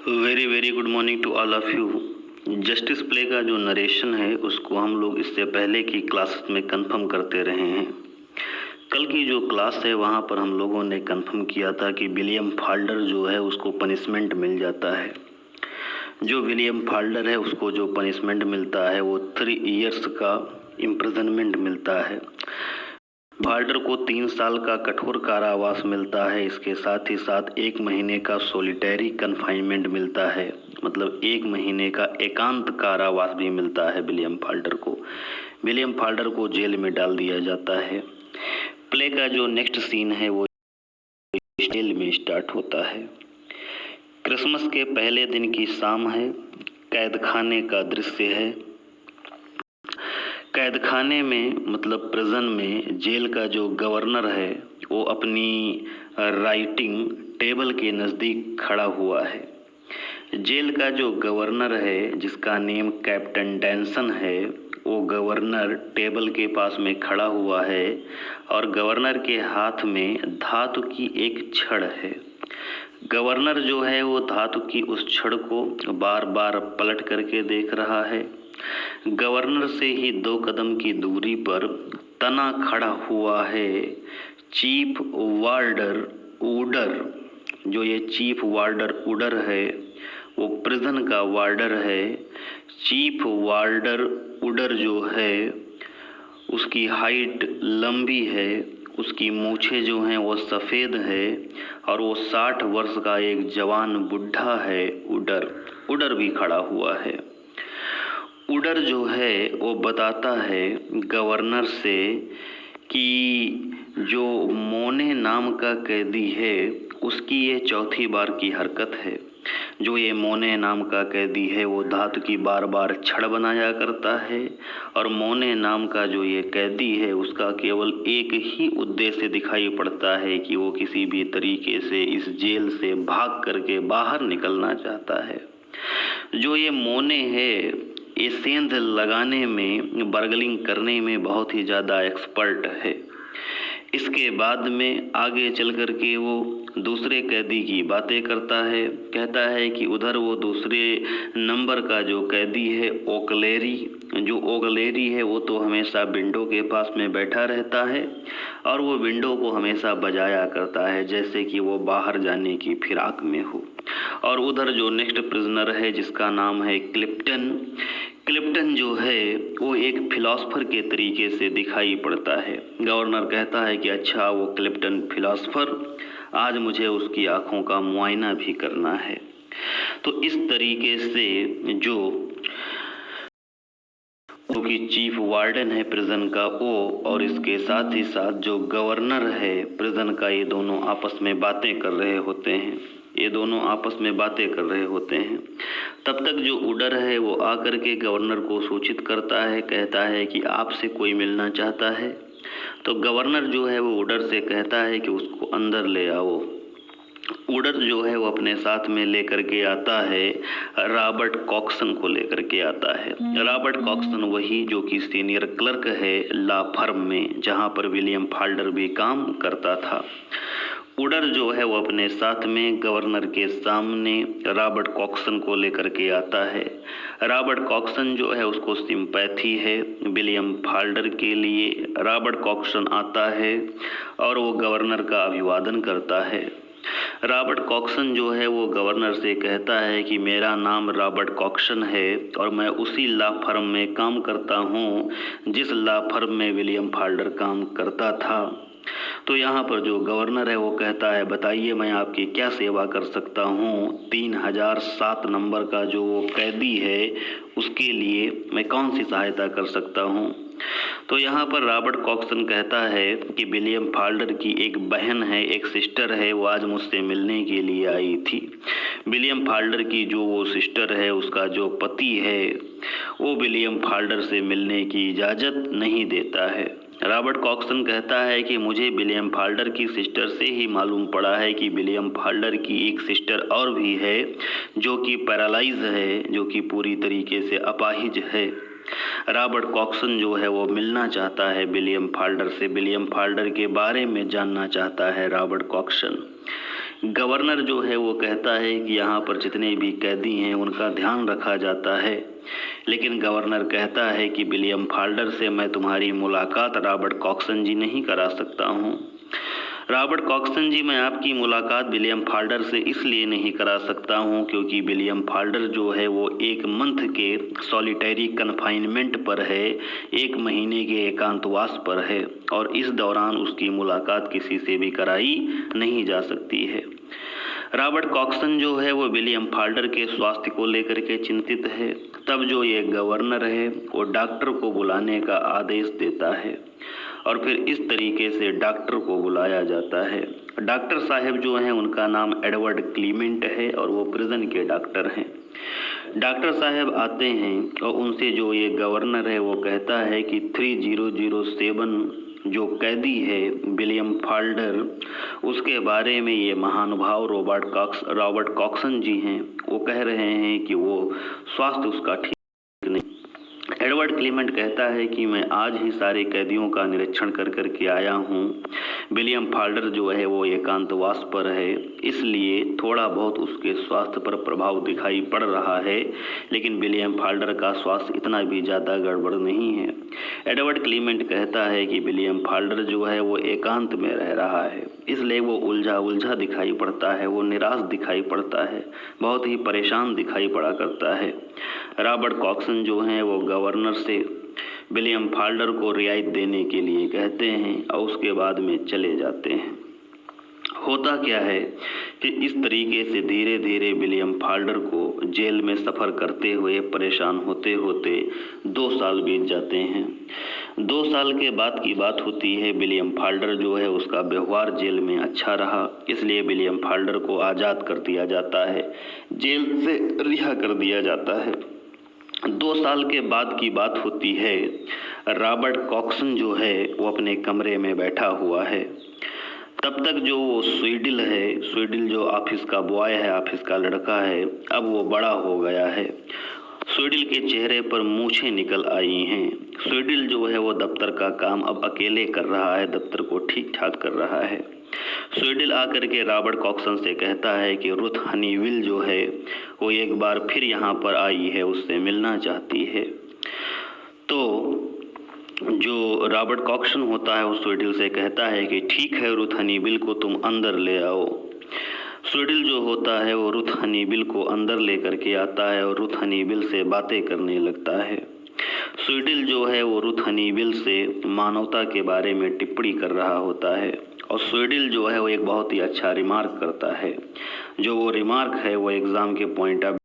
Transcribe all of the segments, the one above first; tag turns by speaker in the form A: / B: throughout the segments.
A: Very very good morning to all of you. Justice play का जो narration है उसको हम लोग इससे पहले की क्लासेस में कंफर्म करते रहे हैं। कल की जो क्लास है वहाँ पर हम लोगों ने कंफर्म किया था कि विलियम फाल्डर जो है उसको पनिशमेंट मिल जाता है। जो विलियम फाल्डर है उसको जो पनिशमेंट मिलता है वो 3 इयर्स का इम्प्रिजनमेंट मिलता है। फाल्डर को 3 साल का कठोर कारावास मिलता है। इसके साथ ही साथ 1 महीने का सोलिटरी कन्फाइनमेंट मिलता है, मतलब 1 महीने का एकांत कारावास भी मिलता है विलियम फाल्डर को। विलियम फाल्डर को जेल में डाल दिया जाता है। प्ले का जो नेक्स्ट सीन है वो जेल में स्टार्ट होता है। क्रिसमस के पहले दिन की शाम है। कैदखाने का दृश्य है। कैदखाने में मतलब प्रिजन में जेल का जो गवर्नर है वो अपनी राइटिंग टेबल के नज़दीक खड़ा हुआ है। जेल का जो गवर्नर है जिसका नेम कैप्टन डैनसन है वो गवर्नर टेबल के पास में खड़ा हुआ है और गवर्नर के हाथ में धातु की एक छड़ है। गवर्नर जो है वो धातु की उस छड़ को बार बार पलट करके देख रहा है। गवर्नर से ही 2 कदम की दूरी पर तना खड़ा हुआ है चीफ वार्डर उडर। जो ये चीफ वार्डर उडर है वो प्रिजन का वार्डर है। चीफ वार्डर उडर जो है उसकी हाइट लंबी है, उसकी मूछें जो हैं वो सफ़ेद है और वो 60 वर्ष का एक जवान बुढ़ा है। उडर भी खड़ा हुआ है। उडर जो है वो बताता है गवर्नर से कि जो मोने नाम का कैदी है उसकी ये 4थी बार की हरकत है। जो ये मोने नाम का कैदी है वो धातु की बार बार छड़ बनाया करता है और मोने नाम का जो ये कैदी है उसका केवल एक ही उद्देश्य दिखाई पड़ता है कि वो किसी भी तरीके से इस जेल से भाग करके बाहर निकलना चाहता है। जो ये मोने है ये सेंध लगाने में, बर्गलिंग करने में बहुत ही ज़्यादा एक्सपर्ट है। इसके बाद में आगे चल कर के वो दूसरे कैदी की बातें करता है। कहता है कि उधर वो दूसरे नंबर का जो कैदी है ओकलेरी, जो ओकलेरी है वो तो हमेशा विंडो के पास में बैठा रहता है और वो विंडो को हमेशा बजाया करता है जैसे कि वो बाहर जाने की फिराक में हो। और उधर जो नेक्स्ट प्रिजनर है जिसका नाम है क्लिप्टन जो है वो एक फिलॉसफर के तरीके से दिखाई पड़ता है। गवर्नर कहता है कि अच्छा वो क्लिप्टन फिलॉसफर, आज मुझे उसकी आंखों का मुआयना भी करना है। तो इस तरीके से जो कि चीफ वार्डन है प्रिजन का वो और इसके साथ ही साथ जो गवर्नर है प्रिजन का, ये दोनों आपस में बातें कर रहे होते हैं। तब तक जो उडर है वो आकर के गवर्नर को सूचित करता है, कहता है कि आपसे कोई मिलना चाहता है। तो गवर्नर जो है वो उडर से कहता है कि उसको अंदर ले आओ। उडर जो है वो अपने साथ में लेकर के आता है रॉबर्ट कॉक्सन को लेकर के आता है। रॉबर्ट कॉक्सन वही जो कि सीनियर क्लर्क है लॉ फर्म में जहां पर विलियम फाल्डर भी काम करता था। उडर जो है वो अपने साथ में गवर्नर के सामने रॉबर्ट कॉक्सन को लेकर के आता है। रॉबर्ट कॉक्सन जो है उसको सिंपैथी है विलियम फाल्डर के लिए। रॉबर्ट कॉक्सन आता है और वो गवर्नर का अभिवादन करता है। रॉबर्ट कॉक्सन जो है वो गवर्नर से कहता है कि मेरा नाम रॉबर्ट कॉक्सन है और मैं उसी लॉ फर्म में काम करता हूँ जिस लॉ फर्म में विलियम फाल्डर काम करता था। तो यहाँ पर जो गवर्नर है वो कहता है बताइए मैं आपकी क्या सेवा कर सकता हूँ। 3007 नंबर का जो वो कैदी है उसके लिए मैं कौन सी सहायता कर सकता हूँ। तो यहाँ पर रॉबर्ट कॉक्सन कहता है कि विलियम फाल्डर की एक बहन है, एक सिस्टर है, वो आज मुझसे मिलने के लिए आई थी। विलियम फाल्डर की जो वो सिस्टर है उसका जो पति है वो विलियम फाल्डर से मिलने की इजाज़त नहीं देता है। रॉबर्ट कॉक्सन कहता है कि मुझे विलियम फाल्डर की सिस्टर से ही मालूम पड़ा है कि विलियम फाल्डर की एक सिस्टर और भी है जो कि पैरालाइज है, जो कि पूरी तरीके से अपाहिज है। रॉबर्ट कॉक्सन जो है वो मिलना चाहता है विलियम फाल्डर से, विलियम फाल्डर के बारे में जानना चाहता है रॉबर्ट कॉक्सन। गवर्नर जो है वो कहता है कि यहाँ पर जितने भी कैदी हैं उनका ध्यान रखा जाता है, लेकिन गवर्नर कहता है कि विलियम फाल्डर से मैं तुम्हारी मुलाकात रॉबर्ट कॉक्सन जी नहीं करा सकता हूँ। रॉबर्ट कॉक्सन जी, मैं आपकी मुलाकात विलियम फाल्डर से इसलिए नहीं करा सकता हूं क्योंकि विलियम फाल्डर जो है वो 1 मंथ के सॉलिटरी कन्फाइनमेंट पर है, 1 महीने के एकांतवास पर है और इस दौरान उसकी मुलाकात किसी से भी कराई नहीं जा सकती है। रॉबर्ट कॉक्सन जो है वो विलियम फाल्डर के स्वास्थ्य को लेकर के चिंतित है। तब जो ये गवर्नर है वो डॉक्टर को बुलाने का आदेश देता है और फिर इस तरीके से डॉक्टर को बुलाया जाता है। डॉक्टर साहब जो हैं उनका नाम एडवर्ड क्लीमेंट है और वो प्रिजन के डॉक्टर हैं। डॉक्टर साहब आते हैं और उनसे जो ये गवर्नर है वो कहता है कि 3007 जो कैदी है विलियम फाल्डर, उसके बारे में ये महानुभाव रॉबर्ट कॉक्सन जी हैं, वो कह रहे हैं कि वो स्वास्थ्य उसका ठीक नहीं। एडवर्ड क्लीमेंट कहता है कि मैं आज ही सारे कैदियों का निरीक्षण कर करके आया हूँ। विलियम फाल्डर जो है वो एकांतवास पर है, इसलिए थोड़ा बहुत उसके स्वास्थ्य पर प्रभाव दिखाई पड़ रहा है, लेकिन विलियम फाल्डर का स्वास्थ्य इतना भी ज़्यादा गड़बड़ नहीं है। एडवर्ड क्लीमेंट कहता है कि विलियम फाल्डर जो है वो एकांत में रह रहा है, इसलिए वो उलझा दिखाई पड़ता है, वो निराश दिखाई पड़ता है, बहुत ही परेशान दिखाई पड़ा करता है। रॉबर्ट कॉक्सन जो हैं वो गवर्नर से विलियम फाल्डर को रियायत देने के लिए कहते हैं और उसके बाद में चले जाते हैं। होता क्या है कि इस तरीके से धीरे धीरे विलियम फाल्डर को जेल में सफ़र करते हुए परेशान होते होते 2 साल बीत जाते हैं। 2 साल के बाद की बात होती है, विलियम फाल्डर जो है उसका व्यवहार जेल में अच्छा रहा, इसलिए विलियम फाल्डर को आज़ाद कर दिया जाता है, जेल से रिहा कर दिया जाता है। 2 साल के बाद की बात होती है, रॉबर्ट कॉक्सन जो है वो अपने कमरे में बैठा हुआ है। तब तक जो वो स्वीडिल जो ऑफिस का बॉय है, ऑफिस का लड़का है, अब वो बड़ा हो गया है। स्वीडिल के चेहरे पर मूछें निकल आई हैं। स्वीडिल जो है वो दफ्तर का काम अब अकेले कर रहा है, दफ्तर को ठीक ठाक कर रहा है। स्वीडिल आकर के रॉबर्ट कॉक्सन से कहता है कि रुथ हनीविल जो है वो एक बार फिर यहाँ पर आई है, उससे मिलना चाहती है। तो जो रॉबर्ट कॉक्सन होता है वो स्वीडिल से कहता है कि ठीक है, रुथ हनीविल को तुम अंदर ले आओ। स्वीडिल जो होता है वो रुथ हनीविल को अंदर लेकर के आता है और रुथ हनीविल से बातें करने लगता है। स्वीडिल जो है वो रुथ हनीविल से मानवता के बारे में टिप्पणी कर रहा होता है और स्वीडिल जो है वो एक बहुत ही अच्छा रिमार्क करता है। जो वो रिमार्क है वो एग्ज़ाम के पॉइंट ऑफ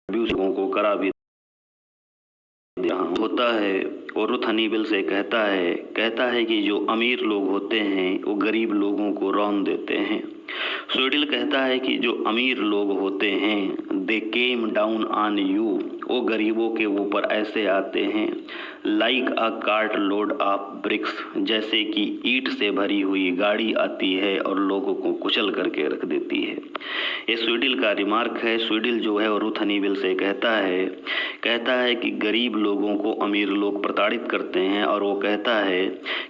A: व्यू को करा भी होता है और रुथ हनीविल से कहता है कि जो अमीर लोग होते हैं वो गरीब लोगों को रौन देते हैं। स्वीडिल कहता है कि जो अमीर लोग होते हैं दे केम डाउन ऑन यू, वो गरीबों के ऊपर ऐसे आते हैं like a cart load of BRICS, जैसे कि ईंट से भरी हुई गाड़ी आती है और लोगों को कुचल करके रख देती है। ये स्वीडिल का रिमार्क है। स्वीडिल जो है वो रुथ हनीविल से कहता है कि गरीब लोगों को अमीर लोग प्रताड़ित करते हैं और वो कहता है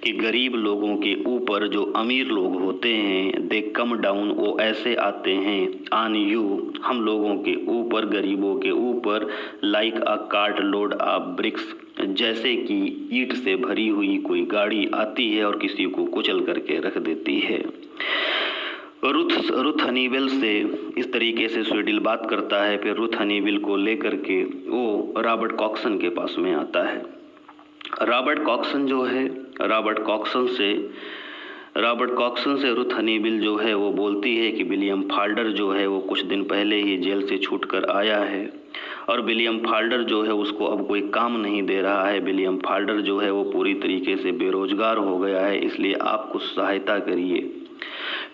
A: कि गरीब लोगों के ऊपर जो अमीर लोग होते हैं दे कम डाउन, वो ऐसे आते हैं ऑन यू, हम लोगों के ऊपर, गरीबों के ऊपर, like a cart load of BRICS, जैसे कि ईंट से भरी हुई कोई गाड़ी आती है और किसी को कुचल करके रख देती है। रुथ हनीविल से इस तरीके से स्वीडिल बात करता है। फिर रुथ हनीविल को लेकर के वो रॉबर्ट कॉक्सन के पास में आता है। रॉबर्ट कॉक्सन से रुथ हनीविल जो है वो बोलती है कि विलियम फाल्डर जो है वो कुछ दिन पहले ही जेल से छूटकर आया है और विलियम फाल्डर जो है उसको अब कोई काम नहीं दे रहा है। विलियम फाल्डर जो है वो पूरी तरीके से बेरोजगार हो गया है, इसलिए आप कुछ सहायता करिए।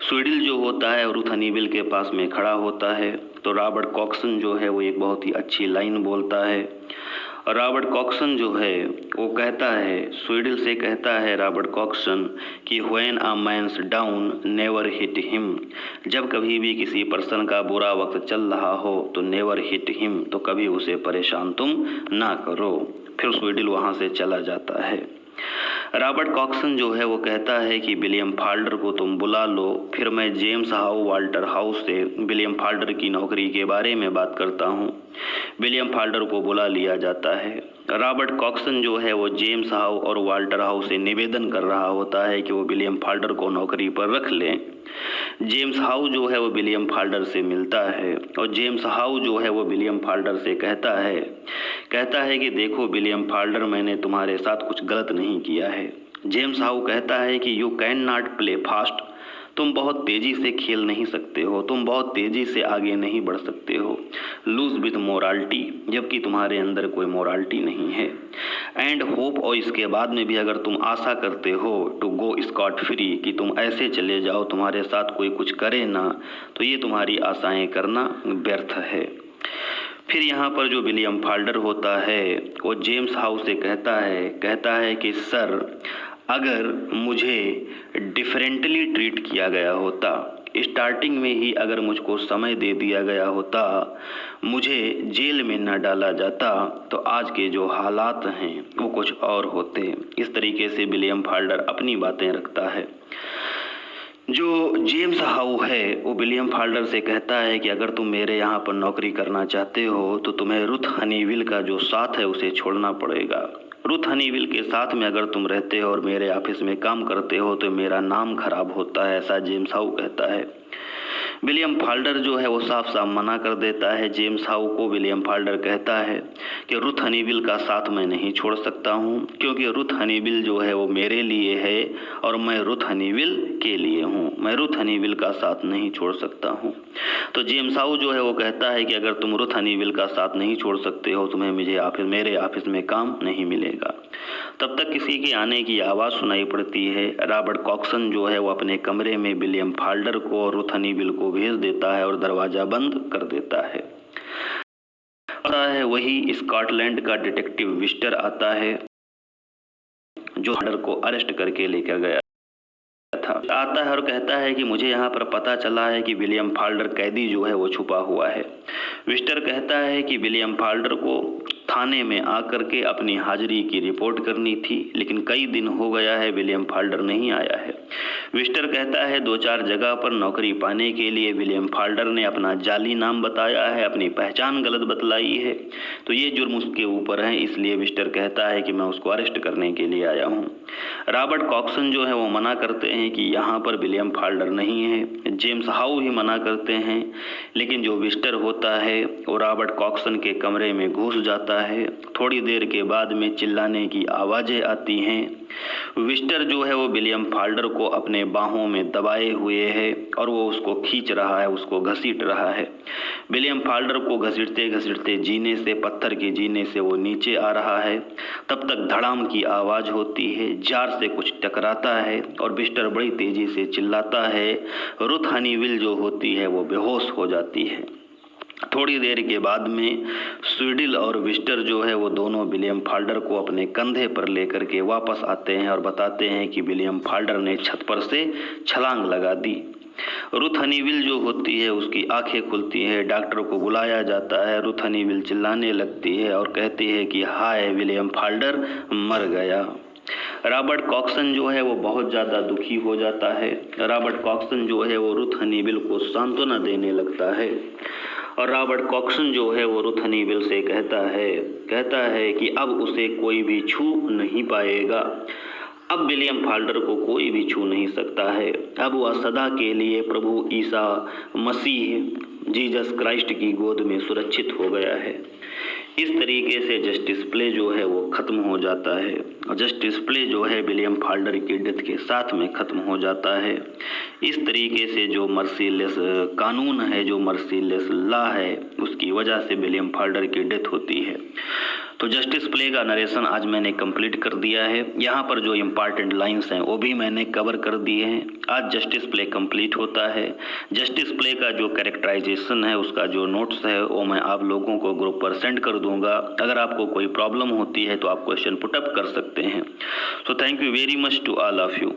A: स्वीडिल जो होता है रुथ हनीविल के पास में खड़ा होता है तो रॉबर्ट कॉक्सन जो है वो एक बहुत ही अच्छी लाइन बोलता है। और रॉबर्ट कॉक्सन जो है वो कहता है, स्वीडिल से कहता है रॉबर्ट कॉक्सन कि when a man's down never hit him, जब कभी भी किसी पर्सन का बुरा वक्त चल रहा हो तो नेवर हिट हिम, तो कभी उसे परेशान तुम ना करो। फिर स्वीडिल वहाँ से चला जाता है। रॉबर्ट कॉक्सन जो है वो कहता है कि विलियम फाल्डर को तुम बुला लो, फिर मैं जेम्स हाउ वाल्टर हाउस से विलियम फाल्डर की नौकरी के बारे में बात करता हूँ। विलियम फाल्डर को बुला लिया जाता है। रॉबर्ट कॉक्सन जो है वो जेम्स हाउ और वाल्टर हाउस से निवेदन कर रहा होता है कि वो विलियम फाल्डर को नौकरी पर रख लें। जेम्स हाउ जो है वो विलियम फाल्डर से मिलता है और जेम्स हाउ जो है वो विलियम फाल्डर से कहता है कि देखो विलियम फाल्डर, मैंने तुम्हारे साथ कुछ गलत नहीं किया है। जेम्स हाउ कहता है कि you can not play fast, तुम बहुत तेज़ी से खेल नहीं सकते हो, तुम बहुत तेज़ी से आगे नहीं बढ़ सकते हो। लूज विथ मोरालिटी, जबकि तुम्हारे अंदर कोई मोरालिटी नहीं है। एंड होप, और इसके बाद में भी अगर तुम आशा करते हो टू गो स्कॉट फ्री, कि तुम ऐसे चले जाओ तुम्हारे साथ कोई कुछ करे ना, तो ये तुम्हारी आशाएं करना व्यर्थ है। फिर यहाँ पर जो विलियम फाल्डर होता है वो जेम्स हाउ से कहता है कि सर, अगर मुझे डिफरेंटली ट्रीट किया गया होता, स्टार्टिंग में ही अगर मुझको समय दे दिया गया होता, मुझे जेल में न डाला जाता, तो आज के जो हालात हैं वो कुछ और होते। इस तरीके से विलियम फाल्डर अपनी बातें रखता है। जो जेम्स हाउ है वो विलियम फाल्डर से कहता है कि अगर तुम मेरे यहाँ पर नौकरी करना चाहते हो तो तुम्हें रुथ हनीविल का जो साथ है उसे छोड़ना पड़ेगा। रुथ हनीविल के साथ में अगर तुम रहते हो और मेरे ऑफिस में काम करते हो तो मेरा नाम खराब होता है, ऐसा जेम्स हाउ कहता है। विलियम फाल्डर जो है वो साफ साफ मना कर देता है जेम्स हाउ को। विलियम फाल्डर कहता है कि रुथ हनीविल का साथ मैं नहीं छोड़ सकता हूँ, क्योंकि रुथ हनीविल जो है वो मेरे लिए है और मैं रुथ हनीविल के लिए हूँ, मैं रुथ हनीविल का साथ नहीं छोड़ सकता हूँ। तो जेम्स हाउ जो है वो कहता है कि अगर तुम रुथ हनीविल का साथ नहीं छोड़ सकते हो तो मेरे ऑफिस में काम नहीं मिलेगा। तब तक किसी के आने की आवाज़ सुनाई पड़ती है। रॉबर्ट कॉक्सन जो है वो अपने कमरे में विलियम फाल्डर को और रुथ हनीविल को भेज देता है और दरवाज़ा बंद कर देता है। वही स्कॉटलैंड का डिटेक्टिव विस्टर आता है जो फाल्डर को अरेस्ट करके लेकर गया आता है और कहता है कि मुझे यहाँ पर पता चला है कि विलियम फाल्डर कैदी जो है वो छुपा हुआ है। विस्टर कहता है कि विलियम फाल्डर को थाने में आकर के अपनी हाजिरी की रिपोर्ट करनी थी, लेकिन कई दिन हो गया है विलियम फाल्डर नहीं आया है। विस्टर कहता है 2-4 जगह पर नौकरी पाने के लिए विलियम फाल्डर ने अपना जाली नाम बताया है, अपनी पहचान गलत बतलाई है, तो ये जुर्म उसके ऊपर है, इसलिए विस्टर कहता है कि मैं उसको अरेस्ट करने के लिए आया हूँ। रॉबर्ट कॉक्सन जो है वो मना करते हैं कि यहाँ पर विलियम फाल्डर नहीं है, जेम्स हाउ ही मना करते हैं, लेकिन जो विस्टर होता है वो रॉबर्ट कॉक्सन के कमरे में घुस जाता है। थोड़ी देर के बाद में चिल्लाने की आवाज़ें आती हैं। विस्टर जो है वो विलियम फाल्डर को अपने बाहों में दबाए हुए है और वो उसको खींच रहा है, उसको घसीट रहा है। विलियम फाल्डर को घसीटते घसीटते जीने से, पत्थर के जीने से वो नीचे आ रहा है। तब तक धड़ाम की आवाज़ होती है, जार से कुछ टकराता है और विस्टर बड़ी तेज़ी से चिल्लाता है। रुथ हनीविल जो होती है वो बेहोश हो जाती है। थोड़ी देर के बाद में स्वीडिल और विस्टर जो है वो दोनों विलियम फाल्डर को अपने कंधे पर लेकर के वापस आते हैं और बताते हैं कि विलियम फाल्डर ने छत पर से छलांग लगा दी। रुथ हनीविल जो होती है उसकी आंखें खुलती है, डॉक्टर को बुलाया जाता है। रुथ हनीविल चिल्लाने लगती है और कहती है कि हाय, विलियम फाल्डर मर गया। रॉबर्ट कॉक्सन जो है वो बहुत ज़्यादा दुखी हो जाता है। रॉबर्ट कॉक्सन जो है वो रुथ हनीविल को सांत्वना देने लगता है और रॉबर्ट कॉक्सन जो है वो रुथ हनीविल से कहता है कि अब उसे कोई भी छू नहीं पाएगा, अब विलियम फाल्डर को कोई भी छू नहीं सकता है, अब वह सदा के लिए प्रभु ईसा मसीह जीसस क्राइस्ट की गोद में सुरक्षित हो गया है। इस तरीके से जस्टिस प्ले जो है वो ख़त्म हो जाता है और जस्टिस प्ले जो है विलियम फाल्डर की डेथ के साथ में ख़त्म हो जाता है। इस तरीके से जो मर्सीलेस कानून है, जो मर्सीलेस लॉ है, उसकी वजह से विलियम फाल्डर की डेथ होती है। तो जस्टिस प्ले का नरेशन आज मैंने कंप्लीट कर दिया है। यहाँ पर जो इम्पॉर्टेंट लाइंस हैं वो भी मैंने कवर कर दिए हैं। आज जस्टिस प्ले कंप्लीट होता है। जस्टिस प्ले का जो कैरेक्टराइजेशन है, उसका जो नोट्स है, वो मैं आप लोगों को ग्रुप पर सेंड कर दूंगा। अगर आपको कोई प्रॉब्लम होती है तो आप क्वेश्चन पुटअप कर सकते हैं। So thank you very much to all of you.